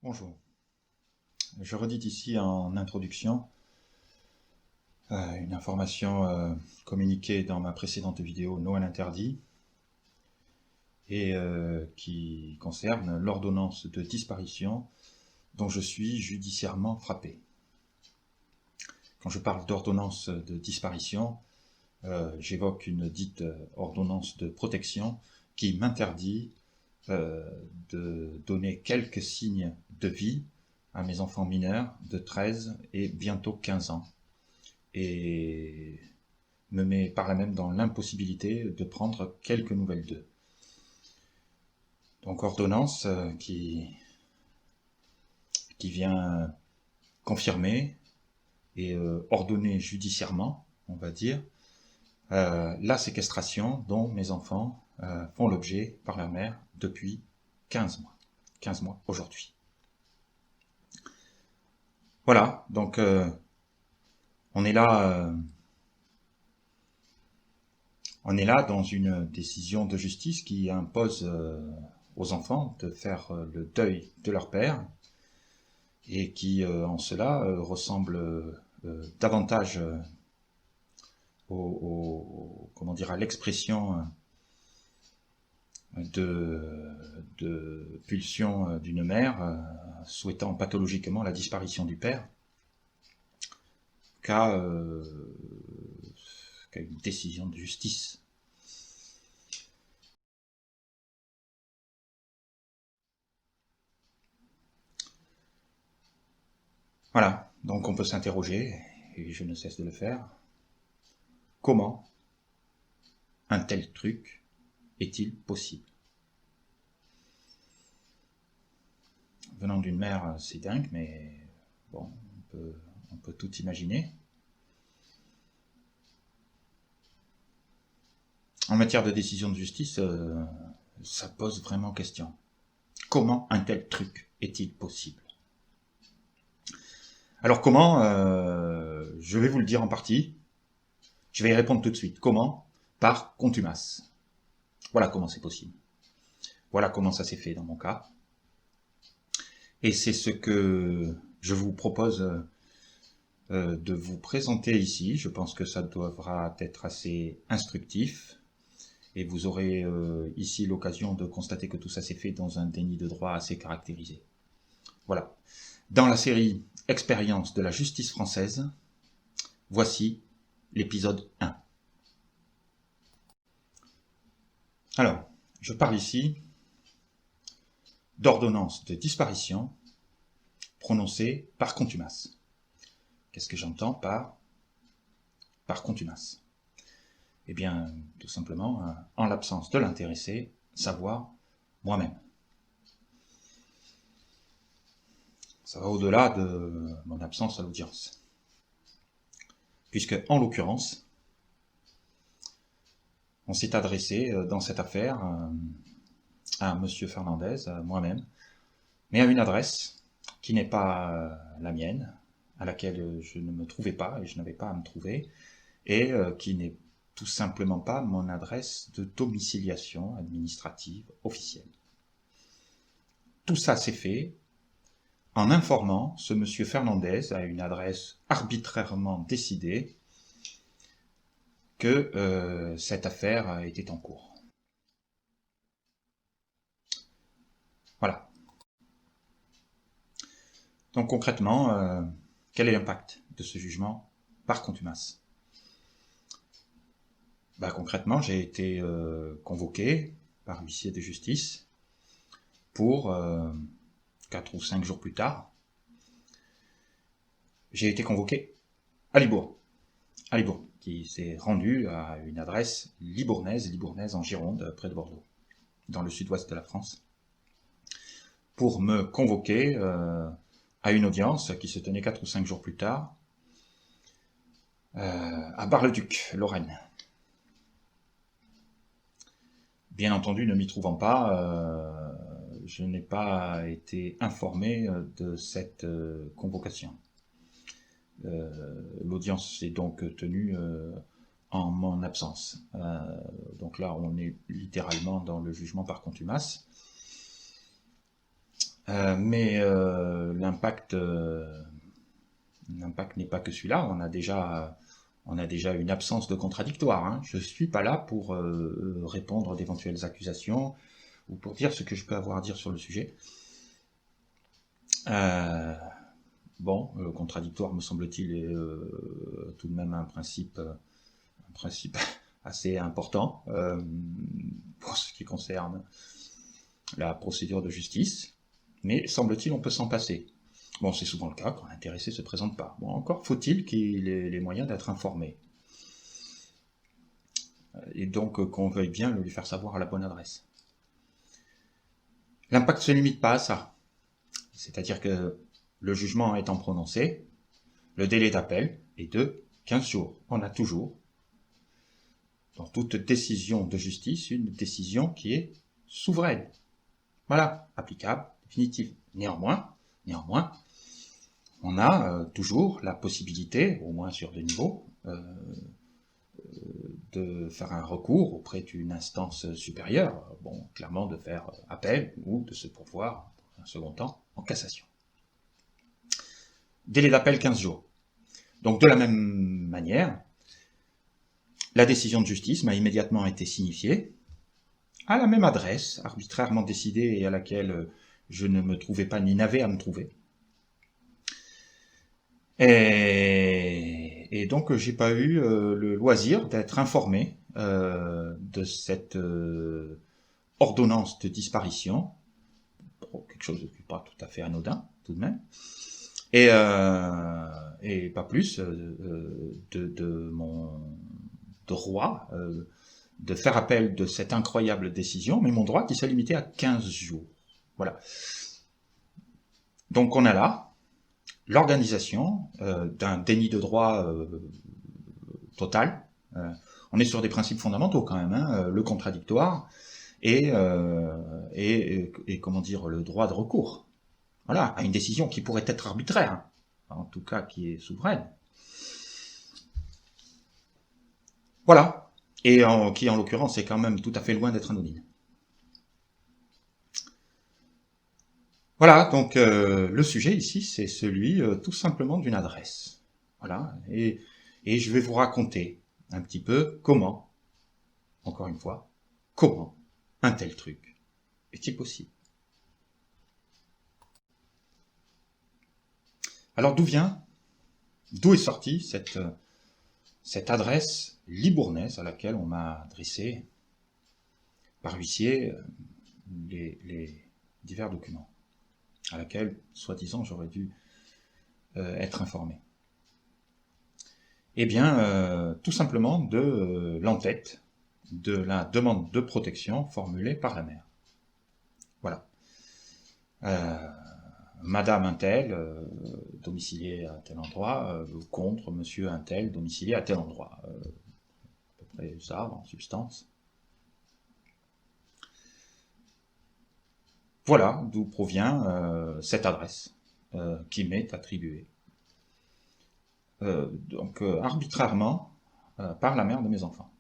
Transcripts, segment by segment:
Bonjour. Je redis ici en introduction une information communiquée dans ma précédente vidéo Noël interdit et qui concerne l'ordonnance de disparition dont je suis judiciairement frappé. Quand je parle d'ordonnance de disparition, j'évoque une dite ordonnance de protection qui m'interdit de donner quelques signes de vie à mes enfants mineurs de 13 et bientôt 15 ans, et me met par là même dans l'impossibilité de prendre quelques nouvelles d'eux. Donc ordonnance qui vient confirmer et ordonner judiciairement, on va dire, la séquestration dont mes enfants font l'objet par leur mère depuis 15 mois. 15 mois aujourd'hui. Voilà, donc on est là dans une décision de justice qui impose aux enfants de faire le deuil de leur père et qui en cela ressemble davantage comment dire, à l'expression de pulsion d'une mère souhaitant pathologiquement la disparition du père qu'à une décision de justice. Voilà, donc on peut s'interroger, et je ne cesse de le faire, comment un tel truc est-il possible? Venant d'une mère, c'est dingue, mais bon, on peut tout imaginer. En matière de décision de justice, ça pose vraiment question. Comment un tel truc est-il possible? Alors comment? Je vais vous le dire en partie. Je vais y répondre tout de suite. Comment? Par contumace. Voilà comment c'est possible. Voilà comment ça s'est fait dans mon cas. Et c'est ce que je vous propose de vous présenter ici. Je pense que ça devra être assez instructif. Et vous aurez ici l'occasion de constater que tout ça s'est fait dans un déni de droit assez caractérisé. Voilà. Dans la série Expérience de la justice française, voici l'épisode 1. Alors, je parle ici d'ordonnance de disparition prononcée par contumace. Qu'est-ce que j'entends par contumace? Eh bien, tout simplement, en l'absence de l'intéressé, savoir moi-même. Ça va au-delà de mon absence à l'audience. Puisque, en l'occurrence, on s'est adressé dans cette affaire à M. Fernandez, à moi-même, mais à une adresse qui n'est pas la mienne, à laquelle je ne me trouvais pas et je n'avais pas à me trouver, et qui n'est tout simplement pas mon adresse de domiciliation administrative officielle. Tout ça s'est fait en informant ce monsieur Fernandez à une adresse arbitrairement décidée que cette affaire était en cours. Voilà. Donc concrètement, quel est l'impact de ce jugement par contumace? Concrètement, j'ai été convoqué par l'huissier de justice pour 4 ou 5 jours plus tard. J'ai été convoqué à Libourne, qui s'est rendu à une adresse libournaise en Gironde, près de Bordeaux, dans le sud-ouest de la France, pour me convoquer à une audience qui se tenait 4 ou 5 jours plus tard à Bar-le-Duc, Lorraine. Bien entendu, ne m'y trouvant pas, je n'ai pas été informé de cette convocation. L'audience est donc tenue en mon absence. Donc là, on est littéralement dans le jugement par contumace. Mais l'impact n'est pas que celui-là. On a déjà une absence de contradictoire. Hein. Je ne suis pas là pour répondre à d'éventuelles accusations ou pour dire ce que je peux avoir à dire sur le sujet. Bon, le contradictoire, me semble-t-il, est tout de même un principe assez important pour ce qui concerne la procédure de justice. Mais semble-t-il, on peut s'en passer. Bon, c'est souvent le cas quand l'intéressé ne se présente pas. Bon, encore faut-il qu'il ait les moyens d'être informé. Et donc qu'on veuille bien lui faire savoir à la bonne adresse. L'impact ne se limite pas à ça. C'est-à-dire que le jugement étant prononcé, le délai d'appel est de 15 jours. On a toujours, dans toute décision de justice, une décision qui est souveraine. Voilà, applicable, définitive. Néanmoins, on a toujours la possibilité, au moins sur 2 niveaux, de faire un recours auprès d'une instance supérieure, bon, clairement de faire appel ou de se pourvoir, dans un second temps, en cassation. Délai d'appel 15 jours. Donc de la même manière, la décision de justice m'a immédiatement été signifiée, à la même adresse, arbitrairement décidée et à laquelle je ne me trouvais pas ni n'avais à me trouver. Et donc j'ai pas eu le loisir d'être informé de cette ordonnance de disparition, quelque chose de pas tout à fait anodin tout de même, et pas plus de mon droit de faire appel de cette incroyable décision, mais mon droit qui s'est limité à 15 jours. Voilà. Donc on a là l'organisation d'un déni de droit total. On est sur des principes fondamentaux quand même, hein, le contradictoire et comment dire, le droit de recours. Voilà, à une décision qui pourrait être arbitraire, hein, en tout cas qui est souveraine. Voilà, et qui en l'occurrence est quand même tout à fait loin d'être anodine. Voilà, donc le sujet ici, c'est celui tout simplement d'une adresse. Voilà, et je vais vous raconter un petit peu comment, encore une fois, comment un tel truc est-il possible. Alors d'où est sortie cette adresse libournaise à laquelle on m'a adressé par huissier les divers documents, à laquelle, soi-disant, j'aurais dû être informé. Eh bien, tout simplement de l'entête de la demande de protection formulée par la mère. Voilà. Madame Untel, domiciliée à tel endroit, contre Monsieur Untel, domicilié à tel endroit. À peu près ça, en substance. Voilà d'où provient cette adresse qui m'est attribuée. Donc arbitrairement par la mère de mes enfants,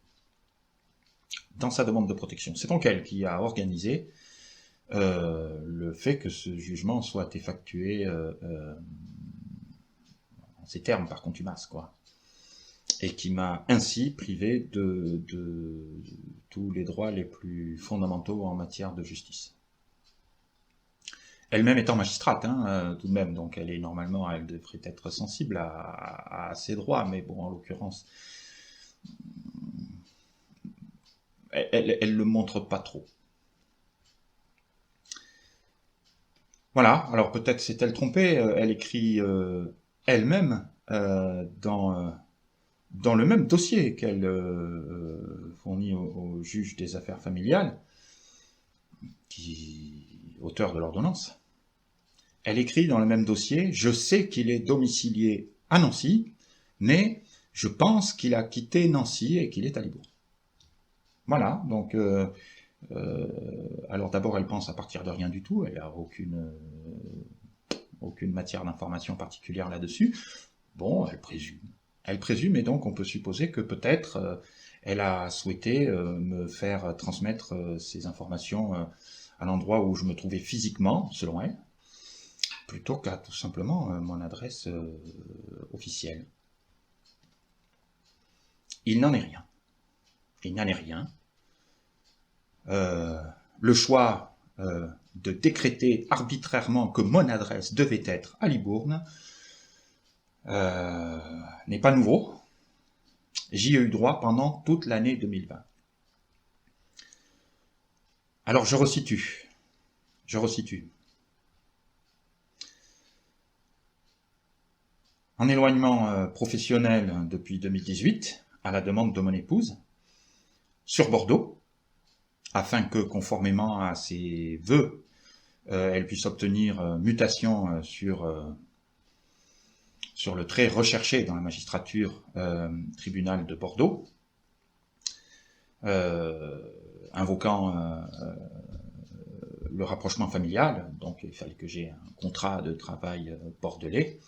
dans sa demande de protection. C'est donc elle qui a organisé le fait que ce jugement soit effectué en ces termes, par contumace, quoi. Et qui m'a ainsi privé de tous les droits les plus fondamentaux en matière de justice. Elle-même étant magistrate, hein, tout de même, donc elle devrait être sensible à ses droits, mais bon, en l'occurrence, elle le montre pas trop. Voilà, alors peut-être s'est-elle trompée, elle écrit elle-même dans le même dossier qu'elle fournit au juge des affaires familiales, auteur de l'ordonnance. Elle écrit dans le même dossier « Je sais qu'il est domicilié à Nancy, mais je pense qu'il a quitté Nancy et qu'il est à Libourne. » Voilà, donc alors d'abord elle pense à partir de rien du tout, elle n'a aucune matière d'information particulière là-dessus. Bon, elle présume, et donc on peut supposer que peut-être elle a souhaité me faire transmettre ces informations à l'endroit où je me trouvais physiquement, selon elle. plutôt qu'à tout simplement mon adresse officielle. Il n'en est rien. Il n'en est rien. Le choix de décréter arbitrairement que mon adresse devait être à Libourne n'est pas nouveau. J'y ai eu droit pendant toute l'année 2020. Alors je resitue. En éloignement professionnel depuis 2018, à la demande de mon épouse, sur Bordeaux, afin que, conformément à ses vœux, elle puisse obtenir mutation sur le trait recherché dans la magistrature tribunal de Bordeaux, invoquant le rapprochement familial. Donc il fallait que j'ai un contrat de travail bordelais.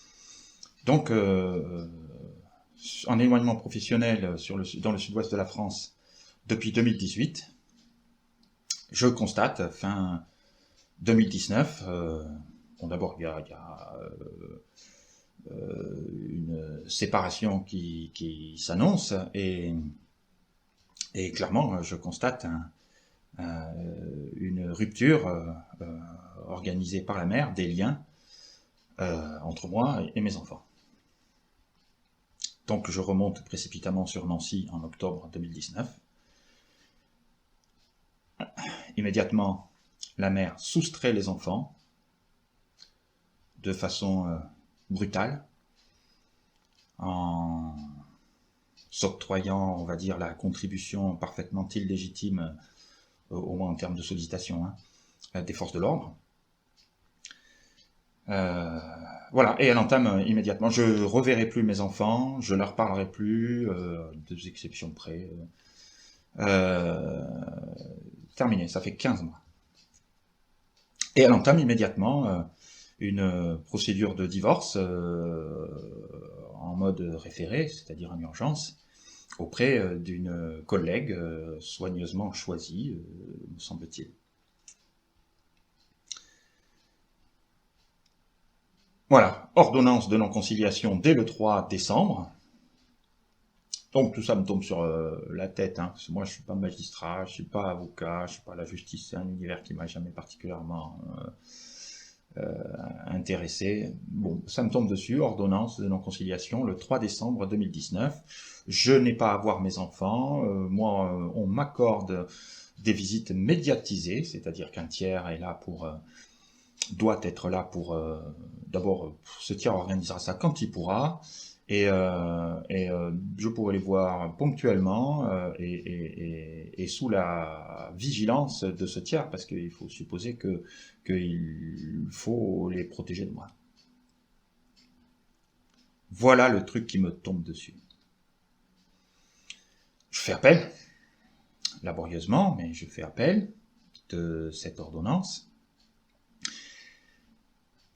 Donc en éloignement professionnel dans le sud-ouest de la France depuis 2018, je constate, fin 2019, bon, d'abord il y a une séparation qui s'annonce, et clairement je constate une rupture organisée par la mère des liens entre moi et mes enfants. Donc je remonte précipitamment sur Nancy en octobre 2019. Immédiatement, la mère soustrait les enfants de façon brutale, en s'octroyant, on va dire, la contribution parfaitement illégitime, au moins en termes de sollicitation, des forces de l'ordre. Voilà, et elle entame immédiatement. Je ne reverrai plus mes enfants, je ne leur parlerai plus, deux exceptions près. Terminé, ça fait 15 mois. Et elle entame immédiatement une procédure de divorce en mode référé, c'est-à-dire en urgence, auprès d'une collègue soigneusement choisie, me semble-t-il. Voilà, ordonnance de non-conciliation dès le 3 décembre. Donc tout ça me tombe sur la tête, parce que moi je suis pas magistrat, je suis pas avocat, je suis pas la justice, c'est un univers qui m'a jamais particulièrement intéressé. Bon, ça me tombe dessus, ordonnance de non-conciliation le 3 décembre 2019. Je n'ai pas à voir mes enfants, moi on m'accorde des visites médiatisées, c'est-à-dire qu'un tiers est là doit être là pour, d'abord, ce tiers organisera ça quand il pourra, et je pourrai les voir ponctuellement et sous la vigilance de ce tiers, parce qu'il faut supposer qu'il faut les protéger de moi. Voilà le truc qui me tombe dessus. Je fais appel, laborieusement, mais je fais appel de cette ordonnance.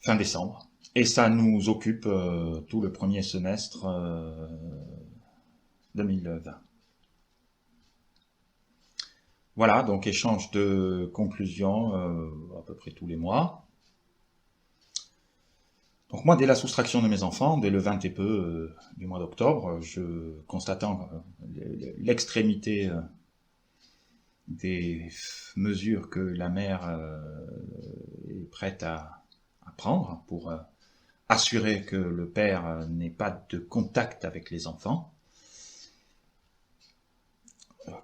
Fin décembre. Et ça nous occupe tout le premier semestre 2020. Voilà, donc échange de conclusions à peu près tous les mois. Donc moi, dès la soustraction de mes enfants, dès le 20 et peu du mois d'octobre, constatant l'extrémité des mesures que la mère est prête à prendre pour assurer que le père n'ait pas de contact avec les enfants.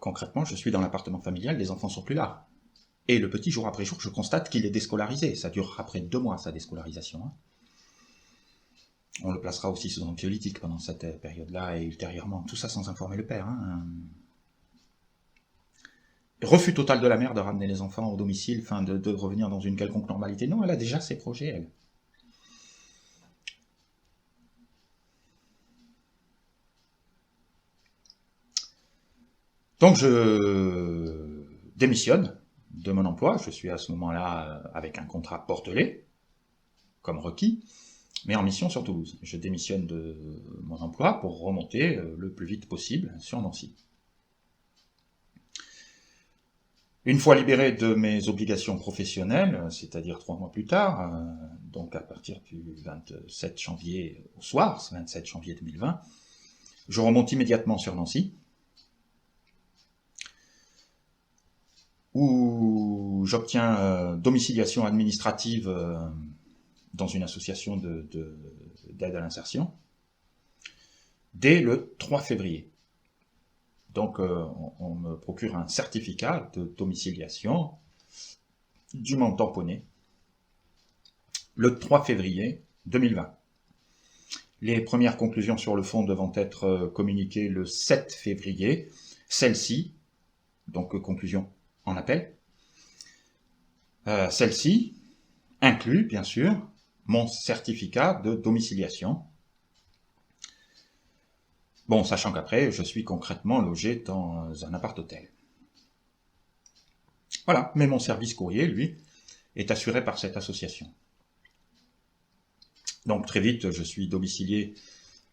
Concrètement, je suis dans l'appartement familial, les enfants sont plus là. Et le petit, jour après jour, je constate qu'il est déscolarisé. Ça durera après 2 mois, sa déscolarisation. On le placera aussi sous anxiolytique pendant cette période-là et ultérieurement. Tout ça sans informer le père. Refus total de la mère de ramener les enfants au domicile, de revenir dans une quelconque normalité. Non, elle a déjà ses projets, elle. Donc je démissionne de mon emploi. Je suis à ce moment-là avec un contrat bordelais, comme requis, mais en mission sur Toulouse. Je démissionne de mon emploi pour remonter le plus vite possible sur Nancy. Une fois libéré de mes obligations professionnelles, c'est-à-dire 3 mois plus tard, donc à partir du 27 janvier au soir, c'est 27 janvier 2020, je remonte immédiatement sur Nancy, où j'obtiens domiciliation administrative dans une association d'aide à l'insertion, dès le 3 février. Donc on me procure un certificat de domiciliation dûment tamponné le 3 février 2020. Les premières conclusions sur le fond devant être communiquées le 7 février, celle-ci, donc conclusion en appel, celle-ci inclut bien sûr mon certificat de domiciliation. Bon, sachant qu'après, je suis concrètement logé dans un appart-hôtel. Voilà, mais mon service courrier, lui, est assuré par cette association. Donc très vite, je suis domicilié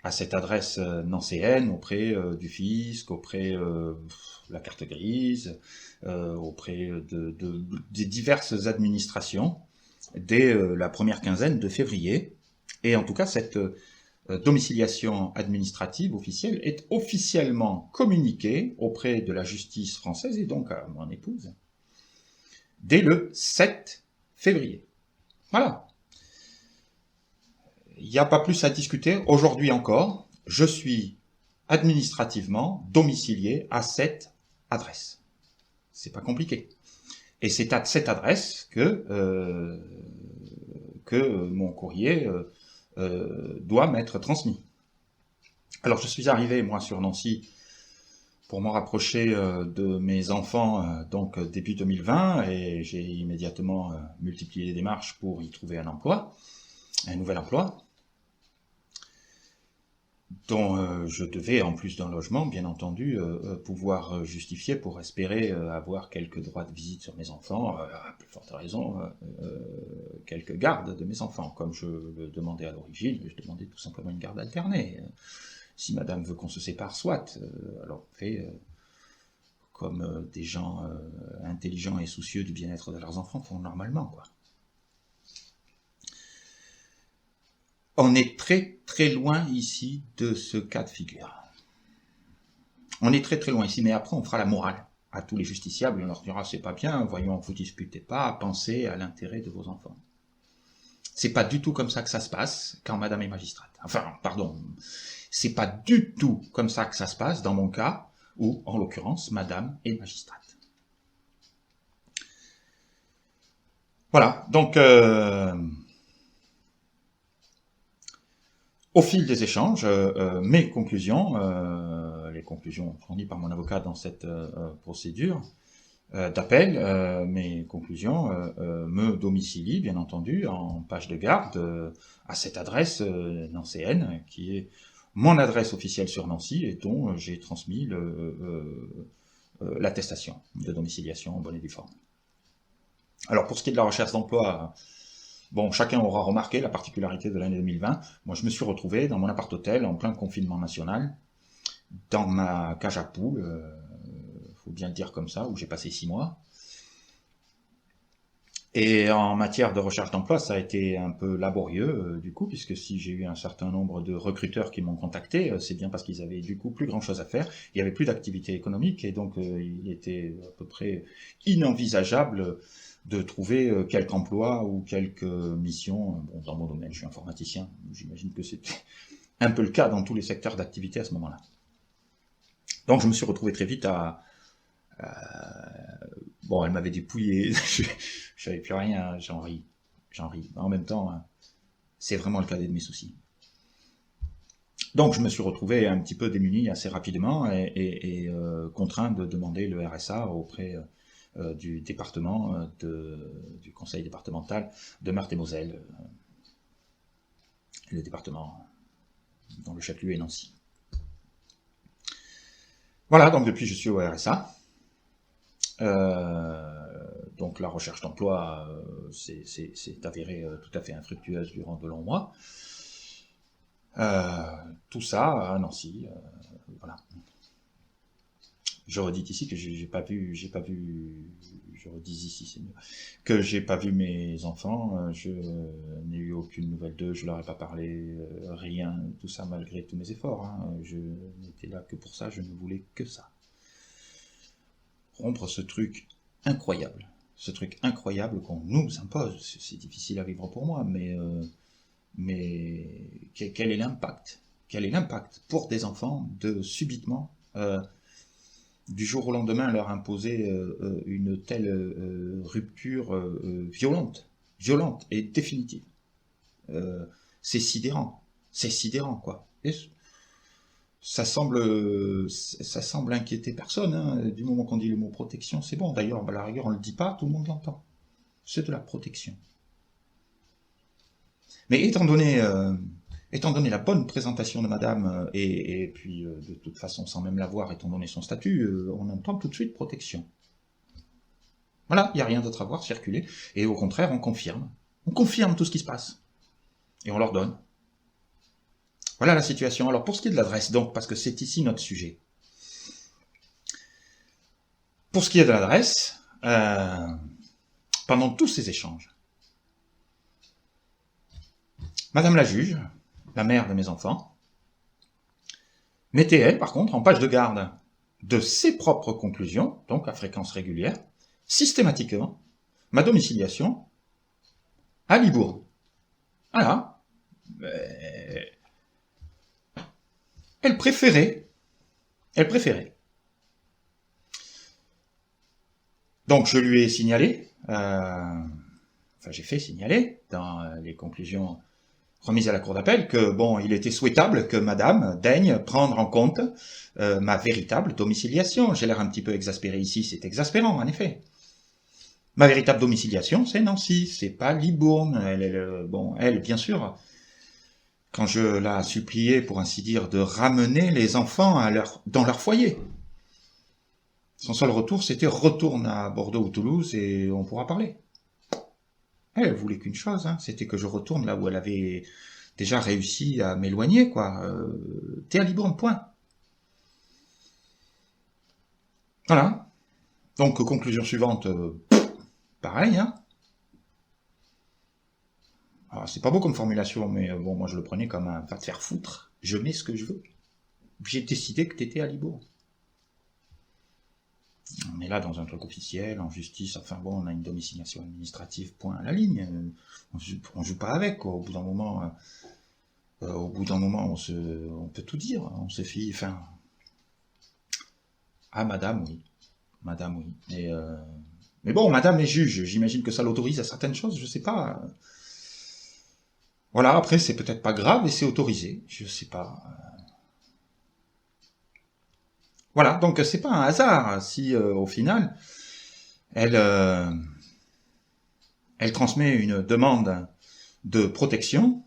à cette adresse nancéenne, auprès du fisc, auprès de la carte grise, auprès des diverses administrations, dès la première quinzaine de février. Et en tout cas, cette domiciliation administrative officielle est officiellement communiquée auprès de la justice française et donc à mon épouse dès le 7 février. Voilà. Il n'y a pas plus à discuter. Aujourd'hui encore, je suis administrativement domicilié à cette adresse. C'est pas compliqué. Et c'est à cette adresse que mon courrier doit m'être transmis. Alors je suis arrivé, moi, sur Nancy pour m'en rapprocher de mes enfants, donc début 2020, et j'ai immédiatement multiplié les démarches pour y trouver un emploi, un nouvel emploi, dont je devais, en plus d'un logement, bien entendu, pouvoir justifier pour espérer avoir quelques droits de visite sur mes enfants, à plus forte raison, quelques gardes de mes enfants. Comme je le demandais à l'origine, je demandais tout simplement une garde alternée. Si madame veut qu'on se sépare, soit. Alors on fait comme des gens intelligents et soucieux du bien-être de leurs enfants font normalement, quoi. On est très très loin ici de ce cas de figure. On est très très loin ici, mais après on fera la morale à tous les justiciables, on leur dira c'est pas bien, voyons, vous disputez pas, pensez à l'intérêt de vos enfants. C'est pas du tout comme ça que ça se passe quand madame est magistrate. Enfin, pardon, c'est pas du tout comme ça que ça se passe dans mon cas, où, en l'occurrence, madame est magistrate. Voilà, donc au fil des échanges, mes conclusions, les conclusions fournies par mon avocat dans cette procédure d'appel, mes conclusions me domicilient, bien entendu, en page de garde à cette adresse nancéenne, qui est mon adresse officielle sur Nancy et dont j'ai transmis l'attestation de domiciliation en bonne et due forme. Alors pour ce qui est de la recherche d'emploi, bon, chacun aura remarqué la particularité de l'année 2020. Moi, je me suis retrouvé dans mon appart-hôtel en plein confinement national, dans ma cage à poules, faut bien le dire comme ça, où j'ai passé 6 mois. Et en matière de recherche d'emploi, ça a été un peu laborieux, du coup, puisque si j'ai eu un certain nombre de recruteurs qui m'ont contacté, c'est bien parce qu'ils avaient du coup plus grand-chose à faire, il n'y avait plus d'activité économique, et donc il était à peu près inenvisageable de trouver quelque emploi ou quelque mission. Bon, dans mon domaine, je suis informaticien, j'imagine que c'était un peu le cas dans tous les secteurs d'activité à ce moment-là. Donc je me suis retrouvé très vite à bon, elle m'avait dépouillé, je savais plus rien, j'en ris. En même temps, c'est vraiment le cadet de mes soucis. Donc je me suis retrouvé un petit peu démuni assez rapidement et contraint de demander le RSA auprès du département, du conseil départemental de Meurthe-et-Moselle, le département dont le chef-lieu est Nancy. Voilà, donc depuis je suis au RSA. Donc la recherche d'emploi s'est avérée tout à fait infructueuse durant de longs mois. Tout ça à Nancy, voilà. Je redis ici que j'ai pas vu, je redis ici, c'est mieux, que j'ai pas vu mes enfants, je n'ai eu aucune nouvelle d'eux, je leur ai pas parlé, rien, tout ça malgré tous mes efforts, hein. Je n'étais là que pour ça, je ne voulais que ça. Rompre ce truc incroyable qu'on nous impose, c'est difficile à vivre pour moi, mais quel est l'impact? Quel est l'impact pour des enfants de subitement du jour au lendemain leur imposer une telle rupture violente et définitive. C'est sidérant, quoi. Et ça semble inquiéter personne, hein. Du moment qu'on dit le mot protection, c'est bon. D'ailleurs, à la rigueur, on le dit pas, tout le monde l'entend. C'est de la protection. Mais étant donné la bonne présentation de madame, et puis de toute façon, sans même la voir, étant donné son statut, on entend tout de suite protection. Voilà, il n'y a rien d'autre à voir, circuler, et au contraire, on confirme. On confirme tout ce qui se passe. Et on leur donne. Voilà la situation. Alors pour ce qui est de l'adresse, donc, parce que c'est ici notre sujet. Pour ce qui est de l'adresse, pendant tous ces échanges, madame la juge, la mère de mes enfants, mettait, elle, par contre, en page de garde de ses propres conclusions, donc à fréquence régulière, systématiquement, ma domiciliation à Libourne. Voilà. Elle préférait. Donc je lui ai signalé, j'ai fait signaler dans les conclusions remises à la cour d'appel que bon, il était souhaitable que madame daigne prendre en compte ma véritable domiciliation. J'ai l'air un petit peu exaspéré ici, c'est exaspérant en effet. Ma véritable domiciliation, c'est Nancy, c'est pas Libourne. Elle, bien sûr, quand je la suppliais, pour ainsi dire, de ramener les enfants dans leur foyer. Son seul retour, c'était retourne à Bordeaux ou Toulouse et on pourra parler. Elle voulait qu'une chose, hein, c'était que je retourne là où elle avait déjà réussi à m'éloigner, quoi. T'es à Libourne, point. Voilà. Donc, conclusion suivante, pareil, hein. Alors, c'est pas beau comme formulation, mais bon, moi je le prenais comme un va te faire foutre, je mets ce que je veux. J'ai décidé que t'étais à Libourne. On est là dans un truc officiel, en justice, enfin bon, on a une domiciliation administrative, point à la ligne. On joue pas avec, quoi. Au bout d'un moment, on peut tout dire, on se fie, enfin... Ah, madame, oui. Madame, oui. Mais bon, madame est juge, j'imagine que ça l'autorise à certaines choses, je sais pas. Voilà, après, c'est peut-être pas grave et c'est autorisé, je sais pas. Voilà, donc c'est pas un hasard si au final elle transmet une demande de protection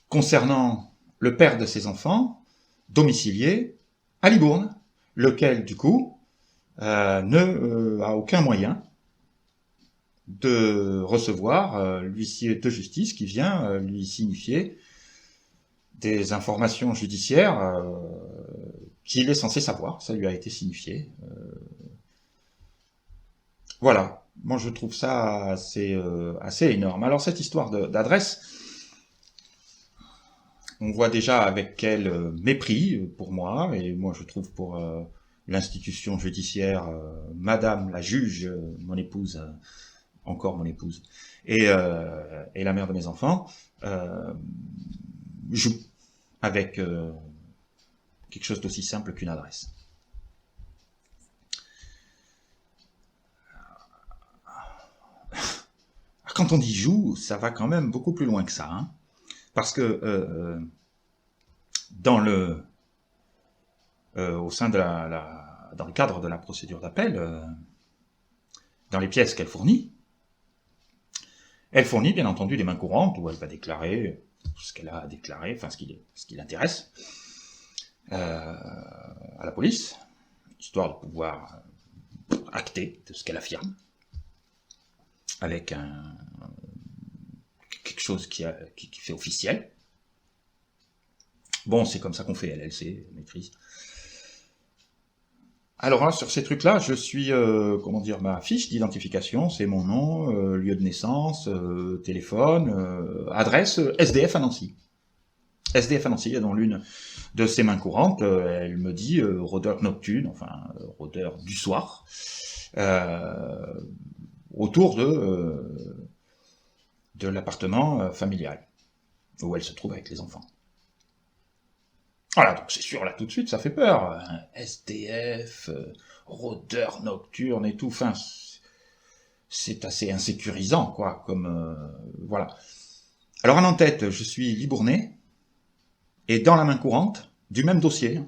concernant le père de ses enfants domicilié à Libourne, lequel du coup ne a aucun moyen de recevoir l'huissier de justice qui vient lui signifier des informations judiciaires qu'il est censé savoir, ça lui a été signifié. Voilà, moi je trouve ça assez énorme. Alors cette histoire d'adresse, on voit déjà avec quel mépris pour moi, et moi je trouve pour l'institution judiciaire, madame la juge, mon épouse, encore mon épouse, et la mère de mes enfants, joue avec quelque chose d'aussi simple qu'une adresse. Quand on dit joue, ça va quand même beaucoup plus loin que ça, hein, parce que au sein de dans le cadre de la procédure d'appel, dans les pièces qu'elle fournit bien entendu des mains courantes où elle va déclarer ce qu'elle a déclaré, enfin ce qui l'intéresse à la police, histoire de pouvoir acter de ce qu'elle affirme, avec quelque chose qui fait officiel. Bon, c'est comme ça qu'on fait, elle sait, elle maîtrise. Alors là, sur ces trucs-là, je suis, comment dire, ma fiche d'identification, c'est mon nom, lieu de naissance, téléphone, adresse, SDF à Nancy. SDF à Nancy, dans l'une de ses mains courantes, elle me dit rôdeur nocturne, enfin rôdeur du soir, autour de l'appartement familial, où elle se trouve avec les enfants. Voilà, donc c'est sûr, là, tout de suite, ça fait peur. Un SDF, rôdeur nocturne et tout, enfin, c'est assez insécurisant, quoi, comme... voilà. Alors, en tête, je suis Libournais, et dans la main courante, du même dossier,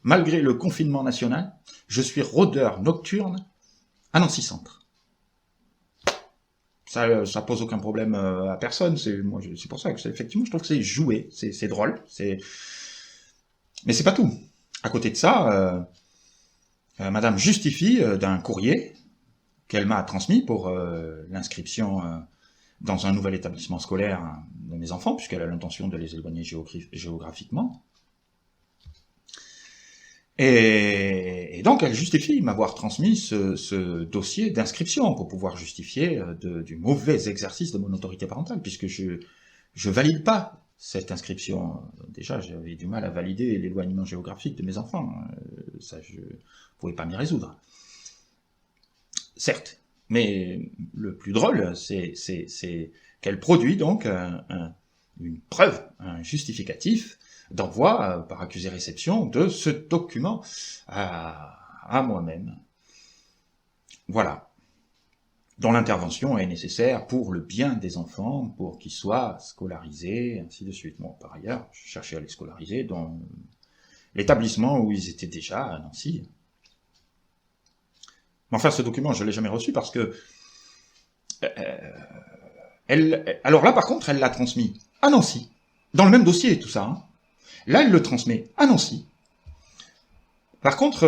malgré le confinement national, je suis rôdeur nocturne à Nancy-Centre. Ça pose aucun problème à personne, c'est pour ça que, effectivement, je trouve que c'est joué, c'est drôle, mais c'est pas tout. À côté de ça, madame justifie d'un courrier qu'elle m'a transmis pour l'inscription dans un nouvel établissement scolaire de mes enfants, puisqu'elle a l'intention de les éloigner géographiquement. Et donc, elle justifie m'avoir transmis ce dossier d'inscription pour pouvoir justifier du mauvais exercice de mon autorité parentale, puisque je valide pas cette inscription. Déjà, j'avais du mal à valider l'éloignement géographique de mes enfants. Ça, je pouvais pas m'y résoudre. Certes, mais le plus drôle, c'est qu'elle produit donc une preuve, un justificatif d'envoi par accusé-réception de ce document à moi-même. Voilà. Dont l'intervention est nécessaire pour le bien des enfants, pour qu'ils soient scolarisés, ainsi de suite. Bon, par ailleurs, je cherchais à les scolariser dans l'établissement où ils étaient déjà, à Nancy. Mais enfin, ce document, je ne l'ai jamais reçu parce que... alors là, par contre, elle l'a transmis à Nancy, dans le même dossier, tout ça. Hein. Là, elle le transmet à Nancy. Par contre,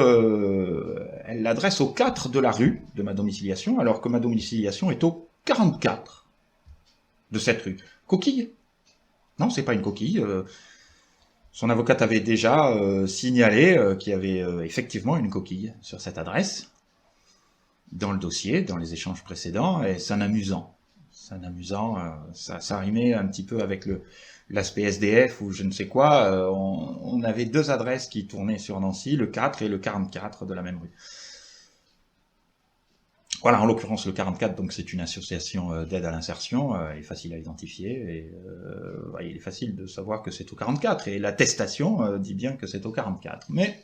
elle l'adresse au 4 de la rue de ma domiciliation, alors que ma domiciliation est au 44 de cette rue. Coquille? Non, c'est pas une coquille. Son avocate avait déjà signalé qu'il y avait effectivement une coquille sur cette adresse, dans le dossier, dans les échanges précédents, et c'est un amusant. C'est un amusant, ça rimait un petit peu avec l'aspect SDF ou je ne sais quoi. On avait deux adresses qui tournaient sur Nancy, le 4 et le 44 de la même rue. Voilà, en l'occurrence le 44, donc c'est une association d'aide à l'insertion, elle est facile à identifier, et il est facile de savoir que c'est au 44, et l'attestation dit bien que c'est au 44. Mais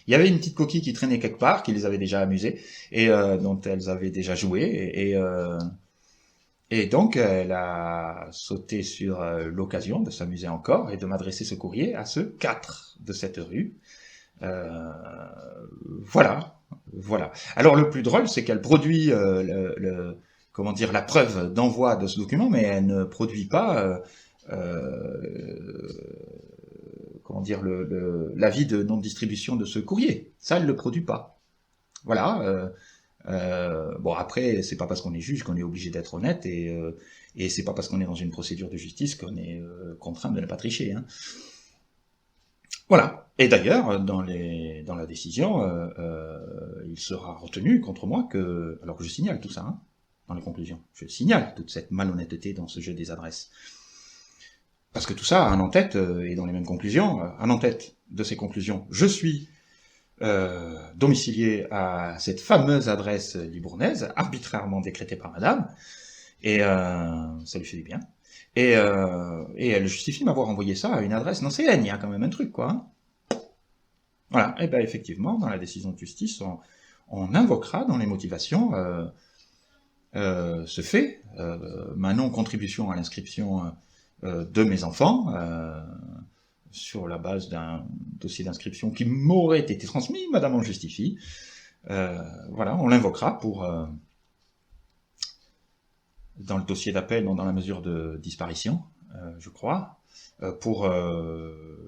il y avait une petite coquille qui traînait quelque part, qui les avait déjà amusées, et dont elles avaient déjà joué, et donc, elle a sauté sur l'occasion de s'amuser encore et de m'adresser ce courrier à ce 4 de cette rue. Voilà. Alors, le plus drôle, c'est qu'elle produit comment dire, la preuve d'envoi de ce document, mais elle ne produit pas comment dire, l'avis de non-distribution de ce courrier. Ça, elle ne le produit pas. Voilà. Bon, après, c'est pas parce qu'on est juge qu'on est obligé d'être honnête, et c'est pas parce qu'on est dans une procédure de justice qu'on est contraint de ne pas tricher. Hein. Voilà. Et d'ailleurs, dans la décision, il sera retenu contre moi que, alors que je signale tout ça, hein, dans les conclusions, je signale toute cette malhonnêteté dans ce jeu des adresses. Parce que tout ça, en tête, et dans les mêmes conclusions, en tête de ces conclusions, je suis domicilié à cette fameuse adresse libournaise, arbitrairement décrétée par madame, et ça lui fait du bien. Et elle justifie m'avoir envoyé ça à une adresse nancéenne, il y a quand même un truc, quoi. Hein. Voilà, et bien effectivement, dans la décision de justice, on invoquera dans les motivations ce fait, ma non-contribution à l'inscription de mes enfants, sur la base d'un dossier d'inscription qui m'aurait été transmis, madame en justifie. Voilà, on l'invoquera pour, dans le dossier d'appel, dans la mesure de disparition, je crois, pour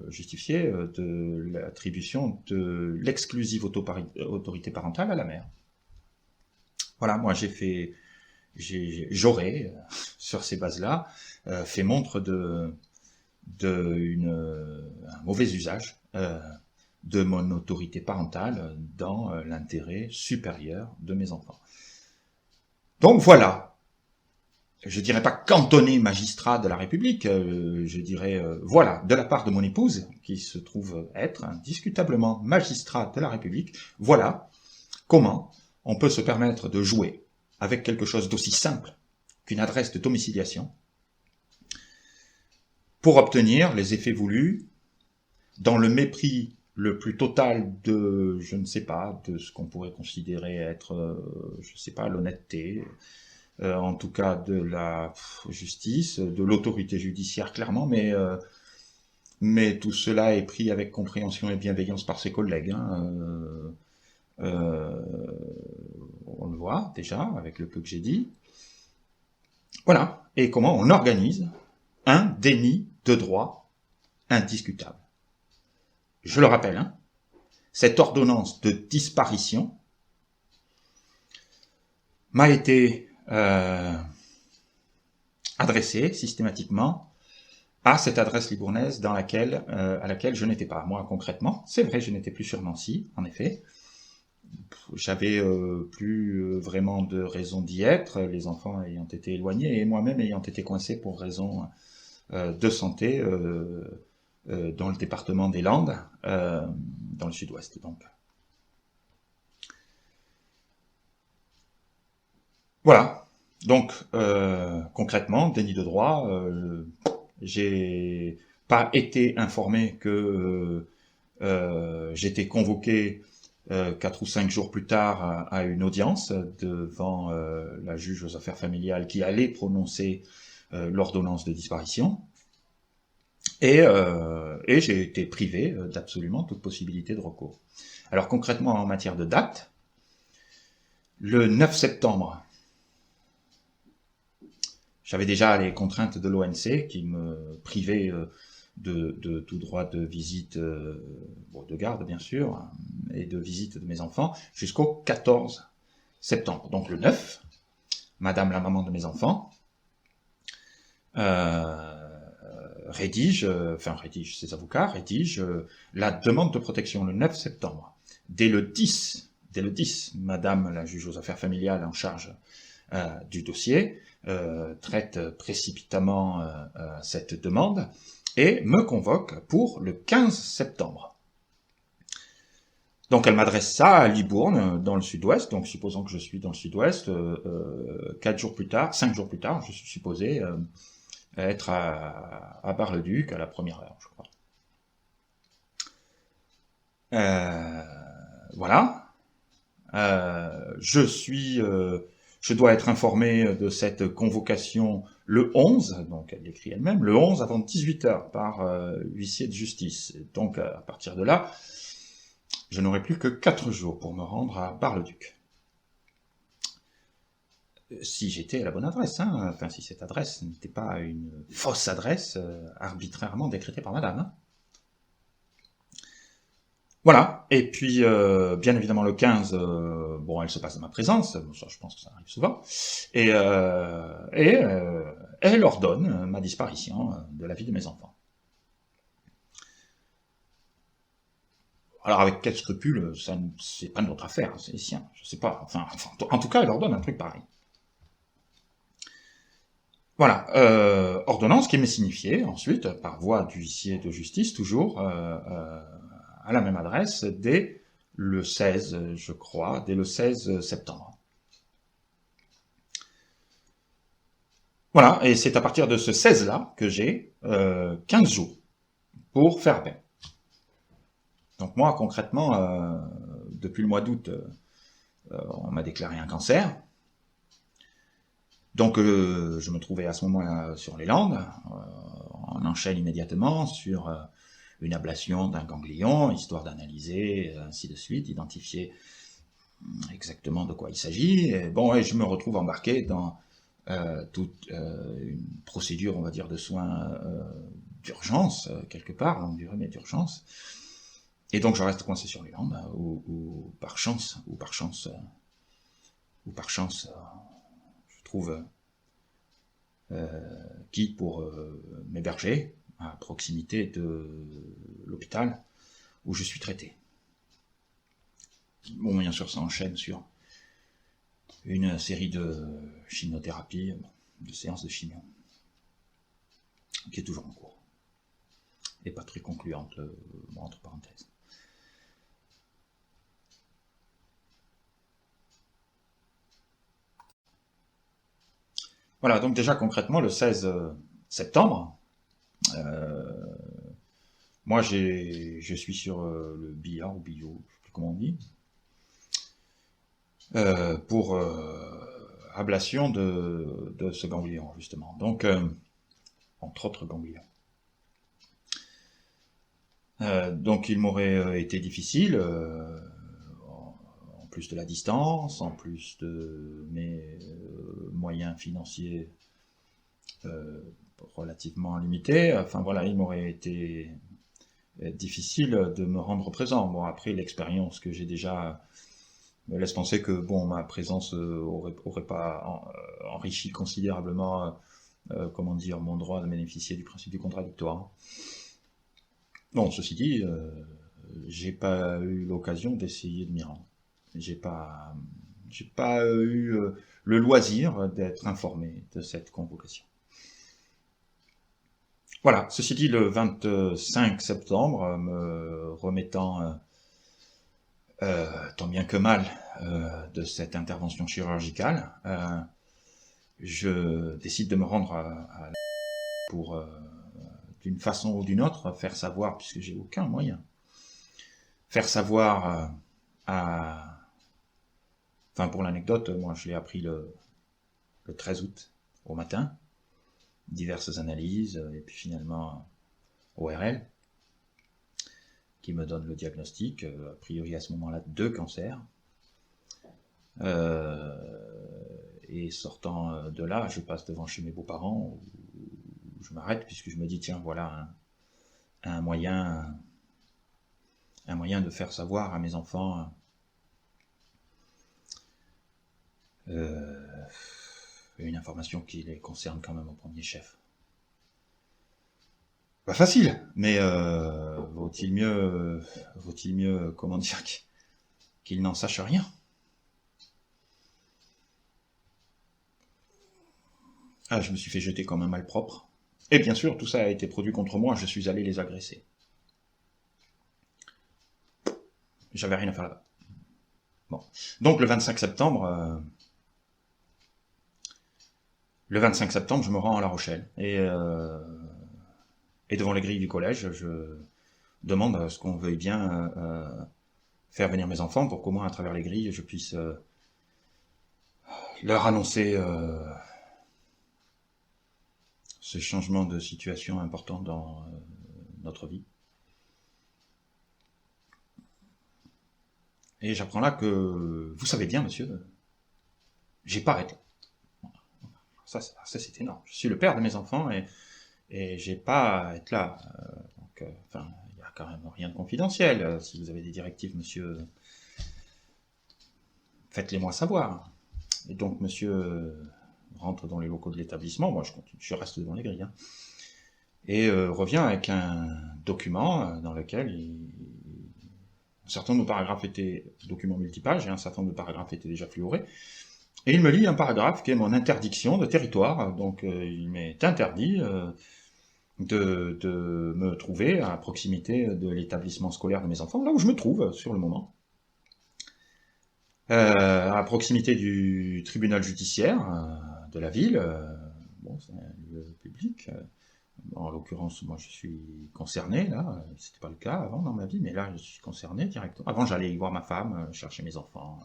justifier de l'attribution de l'exclusive autorité parentale à la mère. Voilà, moi j'aurais, sur ces bases-là, fait montre d'un mauvais usage de mon autorité parentale dans l'intérêt supérieur de mes enfants. Donc voilà, je dirais pas cantonné magistrat de la République, je dirais voilà, de la part de mon épouse, qui se trouve être indiscutablement magistrat de la République, voilà comment on peut se permettre de jouer avec quelque chose d'aussi simple qu'une adresse de domiciliation pour obtenir les effets voulus dans le mépris le plus total de, je ne sais pas, de ce qu'on pourrait considérer être, je ne sais pas, l'honnêteté, en tout cas de la justice, de l'autorité judiciaire clairement, mais tout cela est pris avec compréhension et bienveillance par ses collègues. On le voit déjà avec le peu que j'ai dit. Voilà. Et comment on organise un déni de droit indiscutable. Je le rappelle, cette ordonnance de disparition m'a été adressée systématiquement à cette adresse libournaise à laquelle je n'étais pas. Moi, concrètement, c'est vrai, je n'étais plus sur Nancy, en effet. J'avais plus vraiment de raison d'y être, les enfants ayant été éloignés et moi-même ayant été coincé pour raison de santé dans le département des Landes, dans le sud-ouest donc. Voilà, donc concrètement, déni de droit, j'ai pas été informé que j'étais convoqué 4 ou 5 jours plus tard à une audience devant la juge aux affaires familiales qui allait prononcer l'ordonnance de disparition. Et j'ai été privé d'absolument toute possibilité de recours. Alors concrètement, en matière de date, le 9 septembre, j'avais déjà les contraintes de l'ONC qui me privaient de tout droit de visite, de garde bien sûr, et de visite de mes enfants, jusqu'au 14 septembre. Donc le 9, Madame la maman de mes enfants ses avocats rédigent la demande de protection le 9 septembre. Dès le 10, Madame la juge aux affaires familiales en charge du dossier traite précipitamment cette demande et me convoque pour le 15 septembre. Donc elle m'adresse ça à Libourne, dans le sud-ouest, donc supposons que je suis dans le sud-ouest, 5 jours plus tard, je suis supposé être à Bar-le-Duc à la première heure, je crois. Voilà. Je dois être informé de cette convocation le 11, donc elle l'écrit elle-même, le 11 avant 18h par huissier de justice. Et donc à partir de là, je n'aurai plus que 4 jours pour me rendre à Bar-le-Duc. Si j'étais à la bonne adresse, enfin si cette adresse n'était pas une fausse adresse arbitrairement décrétée par madame. Voilà, et puis bien évidemment le 15, elle se passe dans ma présence, ça je pense que ça arrive souvent, et elle ordonne ma disparition de la vie de mes enfants. Alors avec quel scrupule, ça c'est pas notre affaire, c'est les siens, je sais pas, enfin en tout cas elle ordonne un truc pareil. Voilà, ordonnance qui m'est signifiée ensuite par voie d'huissier de justice, toujours à la même adresse, dès le 16, je crois, dès le 16 septembre. Voilà, et c'est à partir de ce 16-là que j'ai 15 jours pour faire appel. Donc moi, concrètement, depuis le mois d'août, on m'a déclaré un cancer. Donc je me trouvais à ce moment-là sur les Landes, on enchaîne immédiatement sur une ablation d'un ganglion, histoire d'analyser, ainsi de suite, identifier exactement de quoi il s'agit. Et je me retrouve embarqué dans toute une procédure, on va dire, de soins d'urgence, quelque part, longue durée, mais d'urgence. Et donc je reste coincé sur les Landes, ou par chance, je trouve qui pour m'héberger à proximité de l'hôpital où je suis traité. Bon, bien sûr, ça enchaîne sur une série de chimiothérapie, de séances de chimio, qui est toujours en cours, et pas très concluante, entre parenthèses. Voilà, donc déjà concrètement, le 16 septembre, moi je suis sur le BIA ou bio, je sais plus comment on dit, pour ablation de ce ganglion, justement. Donc, entre autres ganglions. Donc il m'aurait été difficile, en plus de la distance, en plus de mes moyens financiers relativement limités, enfin voilà, il m'aurait été difficile de me rendre présent. Bon, après, l'expérience que j'ai déjà me laisse penser que bon, ma présence aurait pas enrichi considérablement, comment dire, mon droit de bénéficier du principe du contradictoire. Bon, ceci dit, j'ai pas eu l'occasion d'essayer de m'y rendre. J'ai pas eu le loisir d'être informé de cette convocation. Voilà, ceci dit, le 25 septembre, me remettant tant bien que mal de cette intervention chirurgicale, je décide de me rendre pour, d'une façon ou d'une autre, faire savoir, puisque j'ai aucun moyen, faire savoir enfin, pour l'anecdote, moi je l'ai appris le 13 août au matin, diverses analyses, et puis finalement ORL, qui me donne le diagnostic, a priori à ce moment-là 2 cancers. Et sortant de là, je passe devant chez mes beaux-parents, où je m'arrête, puisque je me dis, tiens, voilà un moyen de faire savoir à mes enfants une information qui les concerne quand même au premier chef. Pas facile, mais vaut-il mieux, comment dire, qu'ils n'en sachent rien. Ah, je me suis fait jeter comme un malpropre. Et bien sûr, tout ça a été produit contre moi, je suis allé les agresser. J'avais rien à faire là-bas. Bon. Donc le 25 septembre, je me rends à La Rochelle. Et devant les grilles du collège, je demande à ce qu'on veuille bien faire venir mes enfants pour qu'au moins à travers les grilles, je puisse leur annoncer ce changement de situation important dans notre vie. Et j'apprends là que, vous savez bien, monsieur, j'ai pas arrêté. Ça c'est énorme. Je suis le père de mes enfants et j'ai pas à être là. Donc, enfin, il n'y a quand même rien de confidentiel. Si vous avez des directives, monsieur, faites-les moi savoir. Et donc, monsieur rentre dans les locaux de l'établissement. Moi, je reste devant les grilles. Hein, et revient avec un document dans lequel un certain nombre de paragraphes étaient documents multipages et un certain nombre de paragraphes étaient déjà fluorés. Et il me lit un paragraphe qui est mon interdiction de territoire. Donc, il m'est interdit de me trouver à proximité de l'établissement scolaire de mes enfants, là où je me trouve sur le moment, à proximité du tribunal judiciaire de la ville. Bon, c'est un lieu public. En l'occurrence, moi je suis concerné, là, c'était pas le cas avant dans ma vie, mais là je suis concerné directement. Avant j'allais y voir ma femme, chercher mes enfants,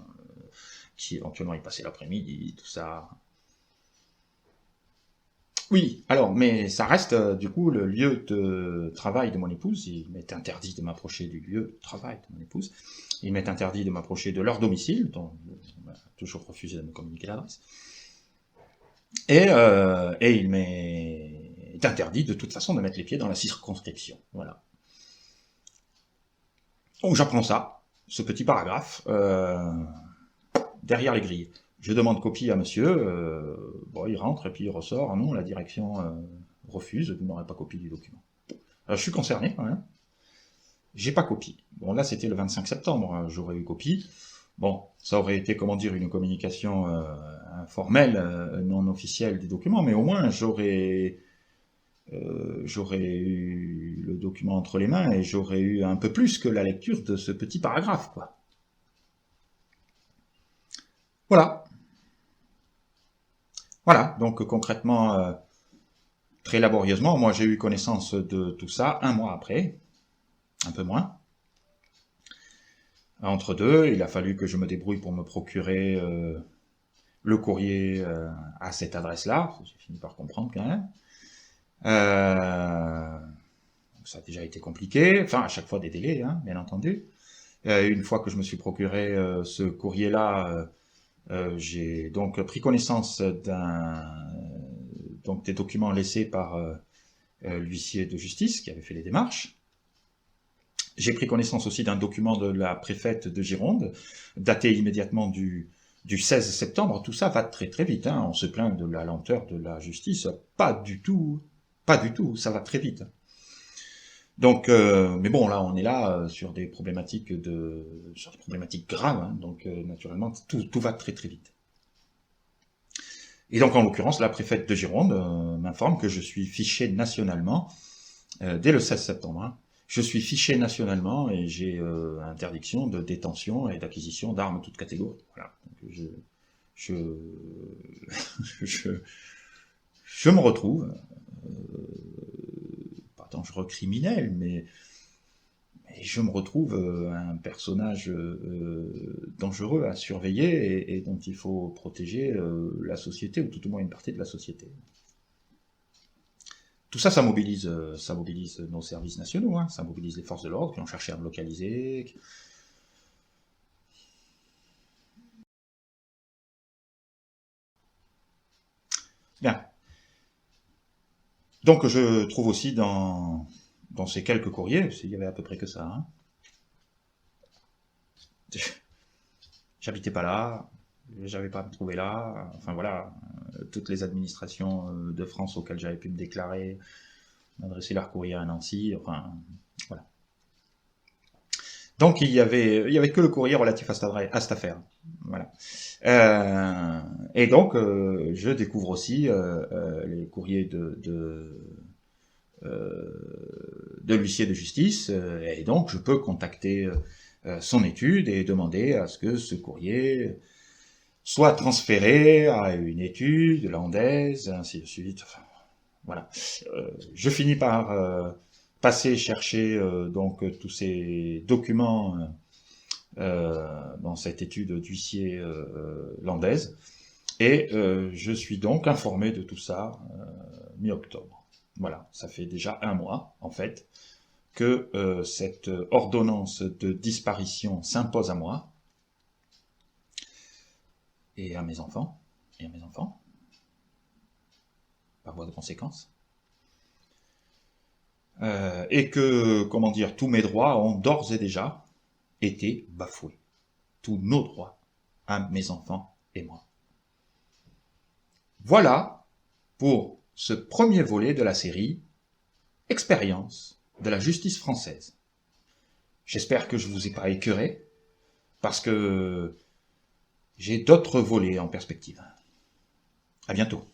qui éventuellement y passaient l'après-midi, tout ça. Oui, alors, mais ça reste du coup le lieu de travail de mon épouse. Il m'est interdit de m'approcher du lieu de travail de mon épouse. Il m'est interdit de m'approcher de leur domicile, dont on m'a toujours refusé de me communiquer l'adresse. Et il m'est interdit de toute façon de mettre les pieds dans la circonscription. Voilà. Donc j'apprends ça, ce petit paragraphe, derrière les grilles. Je demande copie à monsieur, bon, il rentre et puis il ressort. Ah non, la direction refuse, vous n'aurez pas copie du document. Alors, je suis concerné quand même. j'ai pas copie. Bon, là, c'était le 25 septembre, hein, j'aurais eu copie. Bon, ça aurait été, comment dire, une communication informelle, non officielle des documents, mais au moins, j'aurais eu le document entre les mains et j'aurais eu un peu plus que la lecture de ce petit paragraphe, quoi. Voilà. Voilà, donc concrètement, très laborieusement, moi j'ai eu connaissance de tout ça un mois après, un peu moins. Entre deux, il a fallu que je me débrouille pour me procurer le courrier à cette adresse-là, j'ai fini par comprendre quand même. Ça a déjà été compliqué, enfin à chaque fois des délais, hein, bien entendu. Une fois que je me suis procuré ce courrier-là, j'ai donc pris connaissance des documents laissés par l'huissier de justice qui avait fait les démarches. J'ai pris connaissance aussi d'un document de la préfète de Gironde, daté immédiatement du 16 septembre. Tout ça va très très vite, hein. On se plaint de la lenteur de la justice. Pas du tout, ça va très vite. Donc, mais bon, là, on est là sur des problématiques graves, hein, donc naturellement, tout va très très vite. Et donc, en l'occurrence, la préfète de Gironde m'informe que je suis fiché nationalement dès le 16 septembre. Hein. Je suis fiché nationalement et j'ai interdiction de détention et d'acquisition d'armes toutes catégories. Voilà. Donc, je me retrouve, pas dangereux criminel, mais je me retrouve un personnage dangereux à surveiller et dont il faut protéger la société, ou tout au moins une partie de la société. Tout ça, ça mobilise nos services nationaux, hein, ça mobilise les forces de l'ordre qui ont cherché à me localiser. Bien. Donc je trouve aussi dans ces quelques courriers, il y avait à peu près que ça, hein, j'habitais pas là, j'avais pas à me trouver là, enfin voilà, toutes les administrations de France auxquelles j'avais pu me déclarer, m'adresser leur courrier à Nancy, enfin voilà. Donc il y avait que le courrier relatif à cette affaire, voilà. Et donc je découvre aussi les courriers de l'huissier de justice, et donc je peux contacter son étude et demander à ce que ce courrier soit transféré à une étude landaise, ainsi de suite. Enfin, voilà. Je finis par passer chercher donc tous ces documents dans cette étude d'huissier landaise, et je suis donc informé de tout ça mi-octobre. Voilà, ça fait déjà un mois, en fait, que cette ordonnance de disparition s'impose à moi, et à mes enfants, par voie de conséquence, et que, comment dire, tous mes droits ont d'ores et déjà été bafoués. Tous nos droits, à mes enfants et moi. Voilà pour ce premier volet de la série Expérience de la justice française. J'espère que je ne vous ai pas écœuré, parce que j'ai d'autres volets en perspective. À bientôt.